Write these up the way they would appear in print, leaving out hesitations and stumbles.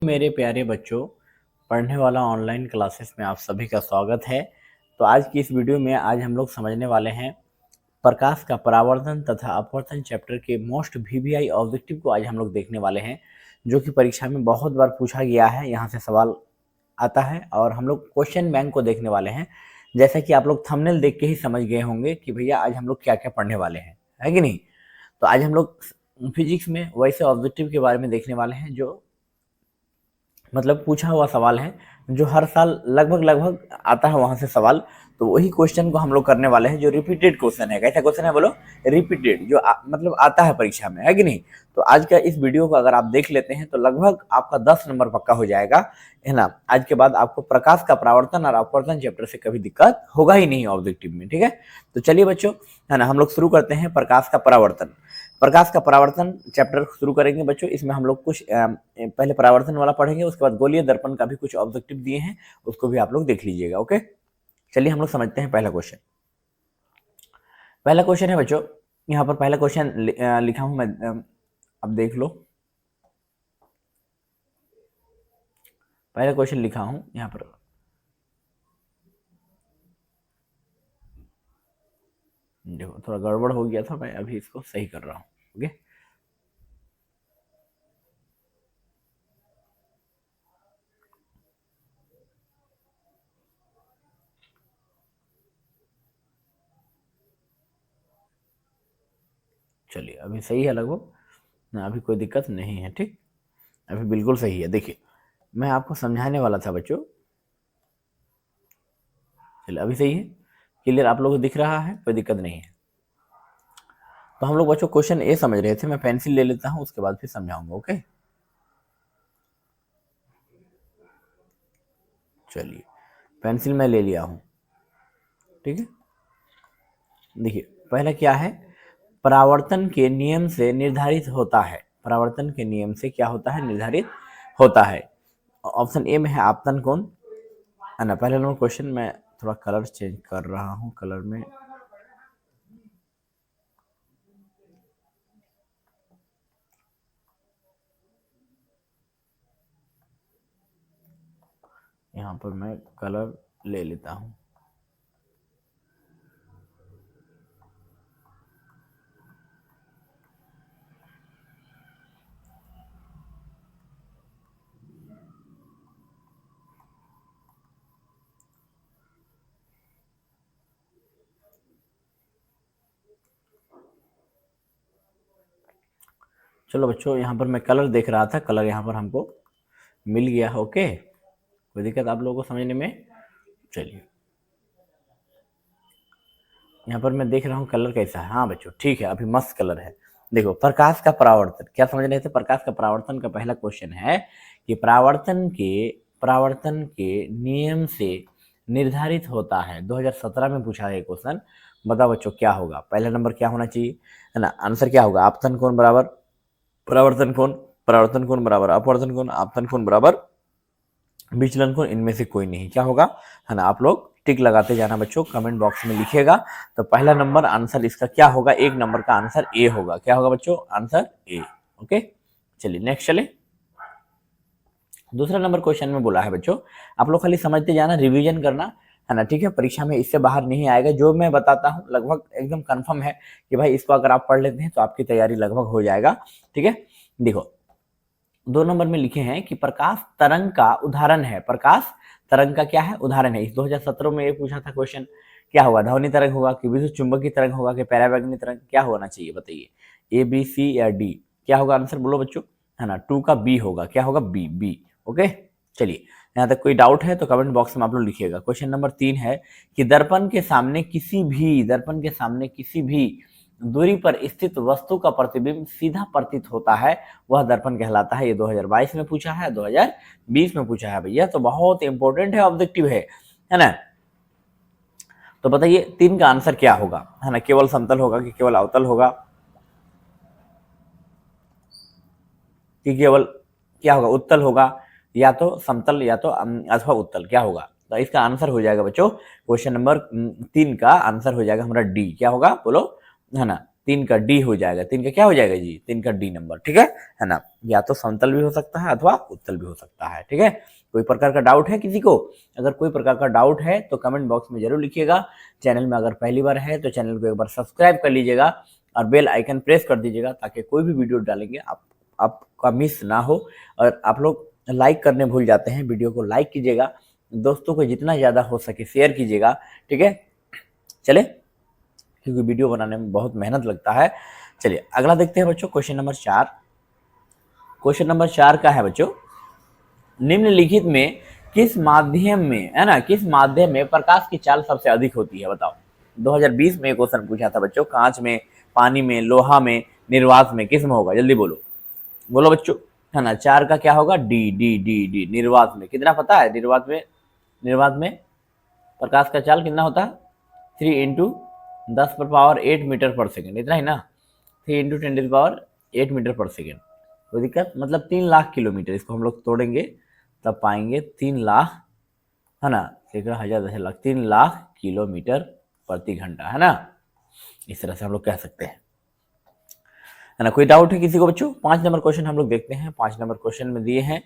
मेरे प्यारे बच्चों, पढ़ने वाला ऑनलाइन क्लासेस में आप सभी का स्वागत है। तो आज की इस वीडियो में आज हम लोग समझने वाले हैं प्रकाश का परावर्तन तथा अपवर्तन चैप्टर के मोस्ट वीवीआई ऑब्जेक्टिव को आज हम लोग देखने वाले हैं, जो कि परीक्षा में बहुत बार पूछा गया है। यहाँ से सवाल आता है और हम लोग क्वेश्चन बैंक को देखने वाले हैं। जैसा कि आप लोग थंबनेल देख के ही समझ गए होंगे कि भैया आज हम लोग क्या क्या पढ़ने वाले हैं, है कि नहीं। तो आज हम लोग फिजिक्स में वैसे ऑब्जेक्टिव के बारे में देखने वाले हैं जो मतलब पूछा हुआ सवाल है, जो हर साल लगभग आता है वहां से सवाल। तो वही क्वेश्चन को हम लोग करने वाले हैं जो रिपीटेड क्वेश्चन है। कैसा क्वेश्चन है बोलो? रिपीटेड, जो मतलब आता है परीक्षा में, है कि नहीं। तो आज का इस वीडियो को अगर आप देख लेते हैं तो लगभग आपका 10 नंबर पक्का हो जाएगा, है ना। आज के बाद आपको प्रकाश का परावर्तन और अपवर्तन चैप्टर से कभी दिक्कत होगा ही नहीं ऑब्जेक्टिव में, ठीक है। तो चलिए बच्चों, है ना, हम लोग शुरू करते हैं प्रकाश का परावर्तन। प्रकाश का परावर्तन चैप्टर शुरू करेंगे बच्चों। इसमें हम लोग कुछ पहले परावर्तन वाला पढ़ेंगे, उसके बाद गोलीय दर्पण का भी कुछ ऑब्जेक्टिव दिए हैं, उसको भी आप लोग देख लीजिएगा। ओके, चलिए हम लोग समझते हैं पहला क्वेश्चन। पहला क्वेश्चन है बच्चों, यहाँ पर पहला क्वेश्चन लिखा हूं मैं, अब देख लो। पहला क्वेश्चन लिखा हूं यहाँ पर, देखो थोड़ा गड़बड़ हो गया था, मैं अभी इसको सही कर रहा हूँ। ओके, चलिए अभी सही है लगभग ना, अभी कोई दिक्कत नहीं है, ठीक, अभी बिल्कुल सही है। देखिए मैं आपको समझाने वाला था बच्चों, चलिए अभी सही है, क्लियर आप लोगों को दिख रहा है, कोई दिक्कत नहीं है। तो हम लोग बच्चों क्वेश्चन ए समझ रहे थे, मैं पेंसिल ले लेता हूं, उसके बाद फिर समझाऊंगा। ओके, चलिए पेंसिल मैं ले लिया हूं, ठीक है। देखिए पहला क्या है, परावर्तन के नियम से निर्धारित होता है। परावर्तन के नियम से क्या होता है? निर्धारित होता है। ऑप्शन ए में है आपतन कोण, है ना। पहले नंबर क्वेश्चन में थोड़ा कलर चेंज कर रहा हूं, कलर में यहाँ पर मैं कलर ले लेता हूं। चलो बच्चों, यहाँ पर मैं कलर देख रहा था, कलर यहाँ पर हमको मिल गया। ओके, कोई दिक्कत आप लोगों को समझने में? चलिए यहाँ पर मैं देख रहा हूँ कलर कैसा है। हाँ बच्चों ठीक है, अभी मस्त कलर है। देखो प्रकाश का परावर्तन, क्या समझ रहे थे? प्रकाश का परावर्तन का पहला क्वेश्चन है कि परावर्तन के नियम से निर्धारित होता है। 2017 में पूछा है क्वेश्चन। बताओ बच्चों क्या होगा? पहला नंबर क्या होना चाहिए, है ना। आंसर क्या होगा? आपतन कोण बराबर परावर्तन कोण, परावर्तन कोण बराबर अपवर्तन कोण, आपतन कोण बराबर विचलन कोण, इनमें से कोई नहीं। क्या होगा, है ना। आप लोग टिक लगाते जाना बच्चों, कमेंट बॉक्स में लिखिएगा। तो पहला नंबर आंसर इसका क्या होगा? एक नंबर का आंसर ए होगा। क्या होगा बच्चों? Answer A. ओके, चलिए नेक्स्ट चले। दूसरा नंबर क्वेश्चन में बोला है बच्चों, आप लोग खाली समझते जाना, रिवीजन करना, है ना, ठीक है। परीक्षा में इससे बाहर नहीं आएगा। जो मैं बताता हूँ लगभग एकदम कंफर्म है कि भाई इसको अगर आप पढ़ लेते हैं तो आपकी तैयारी लगभग हो जाएगा, ठीक है। देखो 2 नंबर में लिखे हैं कि प्रकाश तरंग का उदाहरण है। प्रकाश तरंग का क्या है? उदाहरण है। इस 2017 में ये पूछा था क्वेश्चन। क्या होगा? ध्वनि तरंग होगा कि विद्युत चुंबकीय तरंग होगा कि पैरावैग्निक तरंग? क्या होना चाहिए बताइए? ए बी सी या डी? क्या होगा आंसर बोलो बच्चों, है ना। 2 का बी होगा। क्या होगा? B, B. ओके, चलिए यहाँ तक कोई डाउट है तो कमेंट बॉक्स में आप लोग लिखिएगा। क्वेश्चन नंबर 3 है कि दर्पण के सामने किसी भी दूरी पर स्थित वस्तु का प्रतिबिंब सीधा प्रतीत होता है, वह दर्पण कहलाता है। ये 2022 में पूछा है, 2020 में पूछा है भैया, तो बहुत इंपॉर्टेंट है, ऑब्जेक्टिव है ना। तो बताइए 3 का आंसर क्या होगा, है ना। केवल समतल होगा कि केवल अवतल होगा कि केवल क्या होगा? उत्तल होगा, या तो समतल या तो अथवा उत्तल? क्या होगा? तो इसका आंसर हो जाएगा बच्चों, क्वेश्चन नंबर 3 का आंसर हो जाएगा हमारा डी। क्या होगा बोलो, है ना। 3 का डी हो जाएगा। 3 का क्या हो जाएगा जी? 3 का डी नंबर, ठीक है ना। या तो समतल भी हो सकता है अथवा उत्तल भी हो सकता है, ठीक है। कोई प्रकार का डाउट है किसी को? अगर कोई प्रकार का डाउट है तो कमेंट बॉक्स में जरूर लिखिएगा। चैनल में अगर पहली बार है तो चैनल को एक बार सब्सक्राइब कर लीजिएगा और बेल आइकन प्रेस कर दीजिएगा, ताकि कोई भी वीडियो डालेंगे आपका मिस ना हो। और आप लोग लाइक करने भूल जाते हैं, वीडियो को लाइक कीजिएगा, दोस्तों को जितना ज़्यादा हो सके शेयर कीजिएगा, ठीक है। चले, क्योंकि वीडियो बनाने में बहुत मेहनत लगता है। चलिए अगला देखते हैं बच्चों, क्वेश्चन नंबर 4। क्वेश्चन नंबर 4 का है बच्चों, निम्नलिखित में किस माध्यम में, है ना, किस माध्यम में प्रकाश की चाल सबसे अधिक होती है? बताओ। 2020 में क्वेश्चन पूछा था बच्चों, कांच में, पानी में, लोहा में, निर्वात में, किस में होगा? जल्दी बोलो, बोलो बच्चों, है ना। 4 का क्या होगा? डी डी डी डी, निर्वात में। कितना पता है? निर्वात में प्रकाश का चाल कितना होता है? 3 × 10⁸ मीटर पर सेकेंड, इतना ही ना। 3 × 10⁸ मीटर पर सेकेंड। कोई दिक्कत? मतलब 3 लाख किलोमीटर। इसको हम लोग तोड़ेंगे तब पाएंगे 3 लाख, है ना, 3 लाख किलोमीटर प्रति घंटा, है ना। इस तरह से हम लोग कह सकते हैं, है ना। कोई डाउट है किसी को बच्चों? 5 नंबर क्वेश्चन हम लोग देखते हैं। 5 नंबर क्वेश्चन में दिए हैं,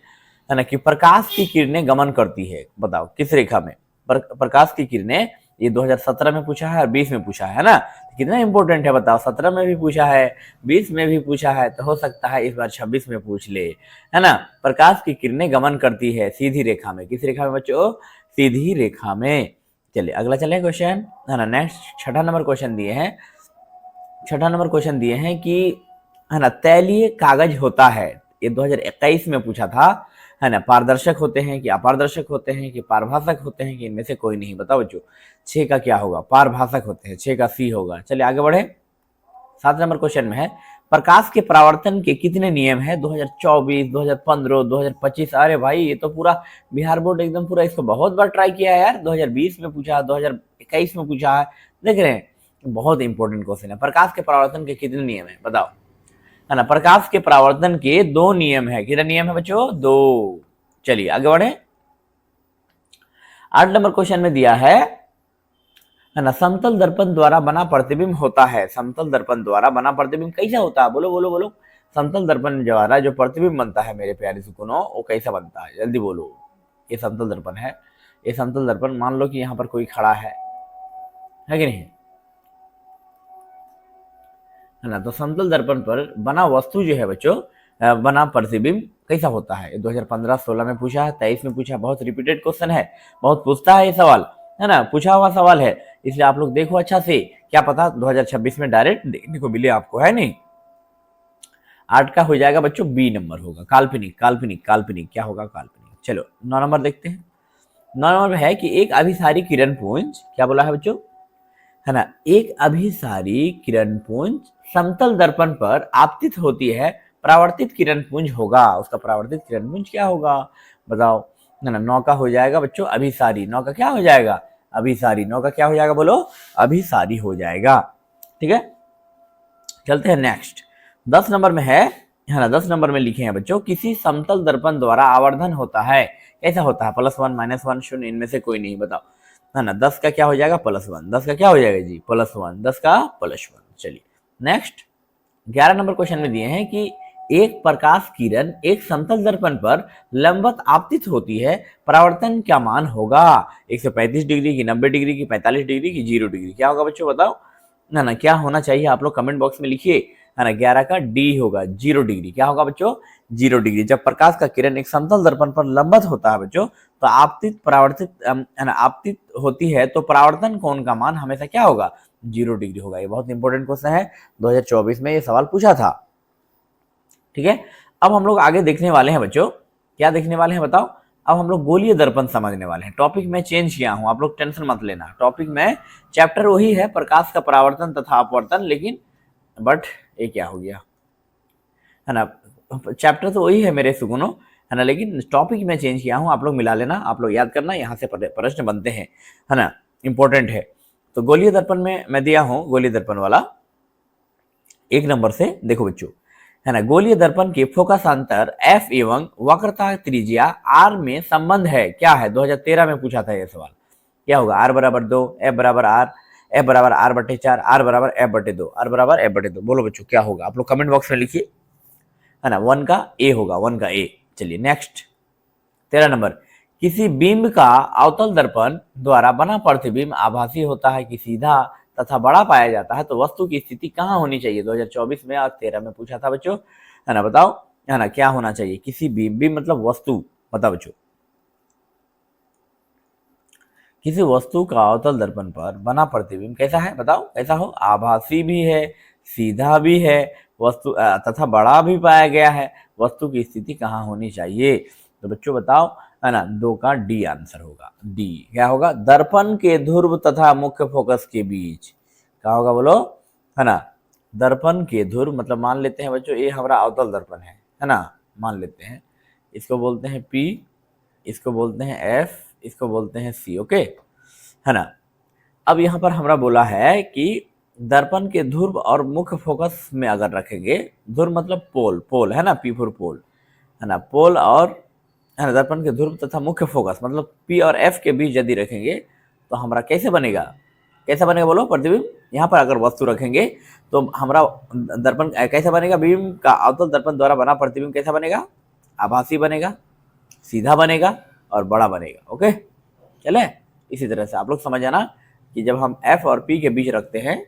है ना, कि प्रकाश की किरणें गमन करती है, बताओ किस रेखा में? प्रकाश की किरणें, ये 2017 में पूछा है और 20 में पूछा है ना। कितना इंपॉर्टेंट है बताओ, 17 में भी पूछा है, 20 में भी पूछा है, तो हो सकता है इस बार 26 में पूछ ले, है ना। प्रकाश की किरणें गमन करती है सीधी रेखा में, किस रेखा में बच्चों? सीधी रेखा में। चलिए अगला चले क्वेश्चन, है ना। नेक्स्ट 6 नंबर क्वेश्चन दिए हैं। 6 नंबर क्वेश्चन दिए हैं कि, है ना, तैलीय कागज होता है, ये 2021 में पूछा था, है ना। पारदर्शक होते हैं कि अपारदर्शक होते हैं कि पारभाषक होते हैं कि इनमें से कोई नहीं? बताओ बच्चों। 6 का क्या होगा? पारभाषक होते हैं, 6 का सी होगा। चलिए आगे बढ़े। 7 नंबर क्वेश्चन में है, प्रकाश के परावर्तन के कितने नियम है? 2024, 2015, 2025। अरे भाई ये तो पूरा बिहार बोर्ड एकदम पूरा इसको बहुत बार ट्राई किया है यार। 2020 में पूछा, 2021 में पूछा है, देख रहे हैं, बहुत इंपॉर्टेंट क्वेश्चन है। प्रकाश के परावर्तन के कितने नियम है? बताओ, है ना। प्रकाश के परावर्तन के 2 नियम है। कितने नियम है बच्चों? 2। चलिए आगे बढ़े। 8 नंबर क्वेश्चन में दिया है ना, समतल दर्पण द्वारा बना प्रतिबिंब होता है। समतल दर्पण द्वारा बना प्रतिबिंब कैसा होता है? बोलो बोलो बोलो। समतल दर्पण द्वारा जो प्रतिबिंब बनता है मेरे प्यारे सुकूनों, वो कैसा बनता है? जल्दी बोलो। ये समतल दर्पण है। ये समतल दर्पण, मान लो कि यहाँ पर कोई खड़ा है कि नहीं, है ना। तो समतल दर्पण पर बना वस्तु जो है बच्चों, बना प्रतिबिंब कैसा होता है? 2015-16 में पूछा है, 23 में पूछा, बहुत रिपीटेड क्वेश्चन है, बहुत पूछता है ये सवाल, है ना, पूछा हुआ सवाल है, इसलिए आप लोग देखो अच्छा से, क्या पता 2026 में डायरेक्ट देखने को मिले आपको, है नहीं। 8 का हो जाएगा बच्चों, बी नंबर होगा, काल्पनिक। काल्पनिक काल्पनिक क्या होगा? काल्पनिक। चलो 9 नंबर देखते हैं। 9 नंबर में है कि एक अभिसारी किरण पुंज, क्या बोला है बच्चों, है ना, एक अभिसारी किरण पुंज समतल दर्पण पर आपतित होती है, परावर्तित किरण पुंज होगा। उसका परावर्तित किरण पुंज क्या होगा? बताओ, है ना। 9 का हो जाएगा बच्चों अभिसारी। 9 का क्या हो जाएगा? अभिसारी। 9 का क्या हो जाएगा? बोलो, अभिसारी हो जाएगा, ठीक है। चलते हैं नेक्स्ट। 10 नंबर में है ना, 10 नंबर में लिखे हैं बच्चों, किसी समतल दर्पण द्वारा आवर्धन होता है। कैसा होता है? +1, -1, 0, इनमें से कोई नहीं? बताओ, है ना। 10 का क्या हो जाएगा? +1। 10 का क्या हो जाएगा जी? +1। 10 का +1। चलिए नेक्स्ट। 11 नंबर क्वेश्चन में दिए हैं कि एक प्रकाश किरण एक समतल दर्पण पर लंबवत आपतित होती है, परावर्तन क्या मान होगा? 135 डिग्री की, 90 डिग्री की, 45 डिग्री की, 0 डिग्री? क्या होगा बच्चों? बताओ, ना ना, क्या होना चाहिए? आप लोग कमेंट बॉक्स में लिखिए, है ना। 11 का डी होगा, 0 डिग्री। क्या होगा बच्चों? 0 डिग्री। जब प्रकाश का किरण एक समतल दर्पण पर लंबवत होता है बच्चों, तो आपतित परावर्तित, है ना, आपतित होती है, तो परावर्तन कोण का मान हमेशा क्या होगा? 0 डिग्री होगा। ये बहुत इंपॉर्टेंट क्वेश्चन है, 2024 में ये सवाल पूछा था, ठीक है। अब हम लोग आगे देखने वाले हैं बच्चों, क्या देखने वाले हैं बताओ? अब हम लोग गोलीय दर्पण समझने वाले हैं। टॉपिक में चेंज किया हूं, आप लोग टेंशन मत लेना। टॉपिक में चैप्टर वही है, प्रकाश का परावर्तन तथा अपवर्तन, लेकिन बट ये क्या हो गया, है ना। चैप्टर तो वही है मेरे सुगुनों, है ना, लेकिन टॉपिक में चेंज किया हूं। आप लोग मिला लेना, आप लोग याद करना, यहाँ से प्रश्न बनते हैं, है ना, इंपॉर्टेंट है। तो गोलीय दर्पण में मैं दिया हूं, गोलीय दर्पण वाला 1 नंबर से देखो बच्चों, है ना। गोलीय दर्पण के फोकस अंतर f एवं वक्रता त्रिज्या r में संबंध है, क्या है? 2013 में पूछा था यह सवाल। क्या होगा? r = 2, f = r, F बराबर R/4, R बराबर F/2, R बराबर F/2। बोलो बच्चों क्या होगा, आप लोग कमेंट बॉक्स में लिखिए, है ना। 1 का A होगा, 1 का A। चलिए नेक्स्ट 13 नंबर, किसी बिंब का अवतल दर्पण द्वारा बना प्रतिबिंब आभासी होता है कि सीधा तथा बड़ा पाया जाता है, तो वस्तु की स्थिति कहाँ होनी चाहिए। 2024 में और 13 में पूछा था बच्चों, है ना। बताओ, है ना, क्या होना चाहिए। किसी बिंब मतलब वस्तु, बताओ बच्चों, किसी वस्तु का अवतल दर्पण पर बना प्रतिबिंब कैसा है, बताओ कैसा हो। आभासी भी है, सीधा भी है, वस्तु तथा बड़ा भी पाया गया है, वस्तु की स्थिति कहाँ होनी चाहिए। तो बच्चों बताओ, है ना, 2 का डी आंसर होगा। डी क्या होगा, दर्पण के ध्रुव तथा मुख्य फोकस के बीच। क्या होगा बोलो, है ना। दर्पण के ध्रुव मतलब मान लेते हैं बच्चों ये हमारा अवतल दर्पण है ना, मान लेते हैं। इसको बोलते हैं पी, इसको बोलते हैं एफ, इसको बोलते हैं सी। ओके, है ना। अब यहाँ पर हमरा बोला है कि दर्पण के ध्रुव और मुख्य फोकस में अगर रखेंगे, ध्रुव मतलब पोल, पोल है ना, पी फॉर पोल, है ना, पोल और, है ना, दर्पण के ध्रुव तथा मुख्य फोकस मतलब पी और एफ के बीच यदि रखेंगे तो हमारा कैसे बनेगा, कैसा बनेगा बोलो प्रतिबिंब। यहाँ पर अगर वस्तु रखेंगे तो हमारा दर्पण कैसा बनेगा, बिंब का अवतल दर्पण द्वारा बना प्रतिबिंब कैसा बनेगा, आभासी बनेगा, सीधा बनेगा और बड़ा बनेगा। ओके, चले। इसी तरह से आप लोग समझ आना कि जब हम F और P के बीच रखते हैं,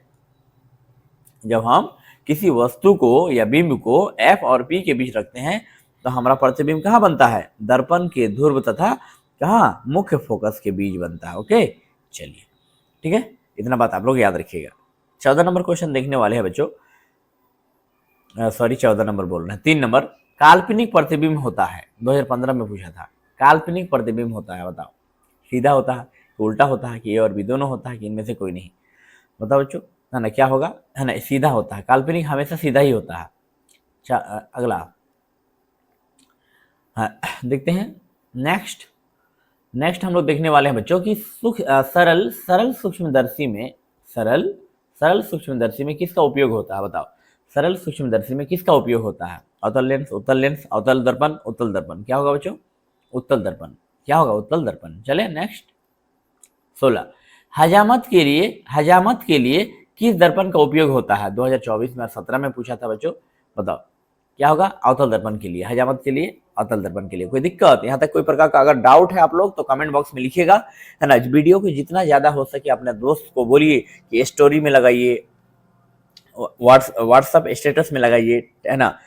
जब हम किसी वस्तु को या बिंब को F और P के बीच रखते हैं तो हमारा प्रतिबिंब कहाँ बनता है, दर्पण के ध्रुव तथा कहाँ, मुख्य फोकस के बीच बनता है। ओके, चलिए ठीक है, इतना बात आप लोग याद रखिएगा। 14 नंबर क्वेश्चन देखने वाले हैं बच्चों, सॉरी 14 नंबर बोल रहे हैं, 3 नंबर, काल्पनिक प्रतिबिंब होता है, 2015 में पूछा था। काल्पनिक प्रतिबिंब होता है, बताओ सीधा होता है, उल्टा होता है, कि ए और बी दोनों होता है, कि इनमें से कोई नहीं। बताओ बच्चों, है ना, क्या होगा, है ना, सीधा होता है। काल्पनिक हमेशा सीधा ही होता है। अगला, हाँ, देखते हैं नेक्स्ट हम लोग देखने वाले हैं बच्चों की सरल सूक्ष्मदर्शी में, सरल सूक्ष्मदर्शी में किसका उपयोग होता है, बताओ। सरल सूक्ष्मदर्शी में किसका उपयोग होता है, अवतल लेंस, उत्तल लेंस, अवतल दर्पण, उत्तल दर्पण। क्या होगा बच्चों, उत्तल दर्पण। क्या होगा, उत्तल दर्पण। चले नेक्स्ट 16, हजामत के लिए किस दर्पण का उपयोग होता है, 2024 में और 17 में पूछा था बच्चों। बताओ क्या होगा, अवतल दर्पण के लिए, हजामत के लिए, अवतल दर्पण के लिए। कोई दिक्कत, यहाँ तक कोई प्रकार का अगर डाउट है आप लोग तो कमेंट बॉक्स में लिखिएगा, है ना। इस वीडियो को जितना ज्यादा हो सके अपने दोस्त को बोलिए कि स्टोरी में लगाइए, व्हाट्सएप स्टेटस में लगाइए, है ना,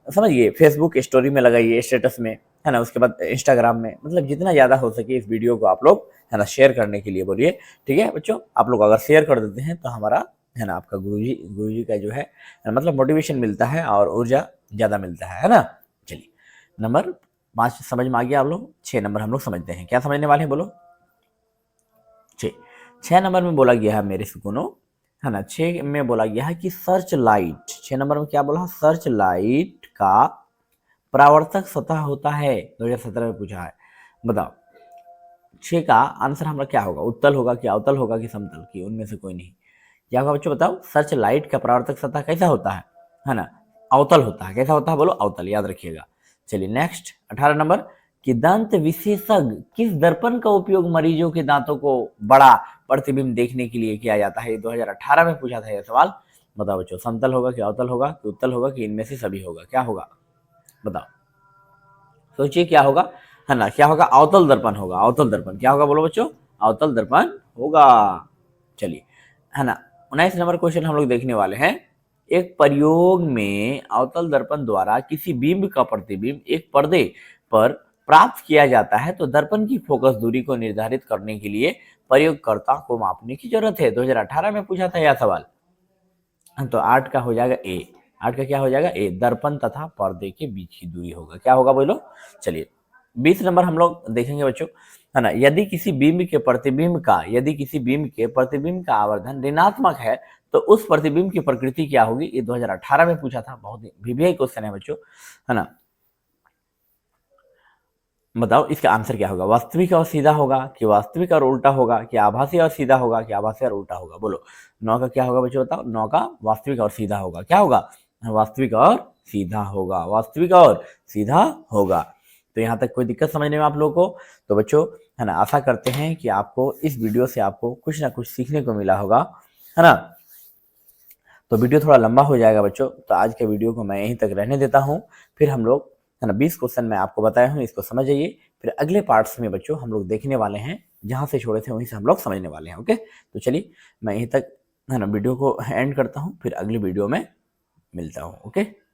समझिए, फेसबुक स्टोरी में लगाइए, स्टेटस में, है ना, उसके बाद इंस्टाग्राम में, मतलब जितना ज़्यादा हो सके इस वीडियो को आप लोग, है ना, शेयर करने के लिए बोलिए। ठीक है बच्चों, आप लोग अगर शेयर कर देते हैं तो हमारा, है ना, आपका गुरुजी का जो है मतलब मोटिवेशन मिलता है और ऊर्जा ज़्यादा मिलता है ना। चलिए नंबर 5 समझ में आ गया आप लोग। 6 नंबर हम लोग समझते हैं, क्या समझने वाले हैं बोलो। 6 नंबर में बोला गया है मेरे सुकूनों, है ना, 6 में बोला गया है कि सर्च लाइट, 6 नंबर में क्या बोला, सर्च लाइट का परावर्तक सतह होता है, 2017 में पूछा है। बताओ 6 का आंसर हमारा क्या होगा, उत्तल होगा कि अवतल होगा कि समतल, की उनमें से कोई नहीं। क्या होगा बच्चों, बताओ। सर्च लाइट का परावर्तक सतह कैसा होता है ना, अवतल होता है। कैसा होता है बोलो, अवतल, याद रखिएगा। चलिए नेक्स्ट 18 नंबर, कि दंत विशेषज्ञ किस दर्पण का उपयोग मरीजों के दांतों को बड़ा प्रतिबिंब देखने के लिए किया जाता है, 2018 में पूछा था यह सवाल। बताओ बच्चों, समतल होगा कि अवतल होगा कि उत्तल होगा कि इनमें से सभी होगा, क्या होगा बताओ, सोचिए क्या होगा, है ना, क्या होगा, अवतल दर्पण होगा, अवतल दर्पण। क्या होगा बोलो बच्चों, अवतल दर्पण होगा। चलिए, है ना, 19 नंबर क्वेश्चन हम लोग देखने वाले हैं। एक प्रयोग में अवतल दर्पण द्वारा किसी बिंब का प्रतिबिंब एक पर्दे पर प्राप्त किया जाता है, तो दर्पण की फोकस दूरी को निर्धारित करने के लिए प्रयोगकर्ता को मापने की जरूरत है, 2018 में पूछा था यह सवाल। तो 8 का हो जाएगा ए, 8 का क्या हो जाएगा, ए, दर्पण तथा पर्दे के बीच की दूरी होगा। क्या होगा बोलो। चलिए 20 नंबर हम लोग देखेंगे बच्चों, है ना, यदि किसी बिंब के प्रतिबिंब का आवर्धन ऋणात्मक है तो उस प्रतिबिंब की प्रकृति क्या होगी, ये 2018 में पूछा था, बहुत ही वीवीआई क्वेश्चन है बच्चों, है ना। बताओ इसका आंसर क्या होगा, वास्तविक और सीधा होगा कि वास्तविक और उल्टा होगा, कि आभासी और सीधा होगा कि आभासी और उल्टा होगा। बोलो 9 का क्या होगा बच्चों, बताओ। 9 का वास्तविक और सीधा होगा। क्या होगा, वास्तविक और सीधा होगा, वास्तविक और सीधा होगा। तो यहाँ तक कोई दिक्कत समझने में आप लोगों को, तो बच्चों, है ना, आशा करते हैं कि आपको इस वीडियो से आपको कुछ ना कुछ सीखने को मिला होगा। है ना। तो वीडियो थोड़ा लंबा हो जाएगा बच्चों, तो आज के वीडियो को मैं यहीं तक रहने देता हूँ। फिर हम लोग, है ना, 20 क्वेश्चन मैं आपको बताया हूँ, इसको समझ जाइए। फिर अगले पार्ट्स में बच्चों हम लोग देखने वाले हैं, जहाँ से छोड़े थे वहीं से हम लोग समझने वाले हैं। ओके, तो चलिए मैं यहीं तक, है ना, वीडियो को एंड करता हूँ, फिर अगली वीडियो में मिलता हूँ। ओके।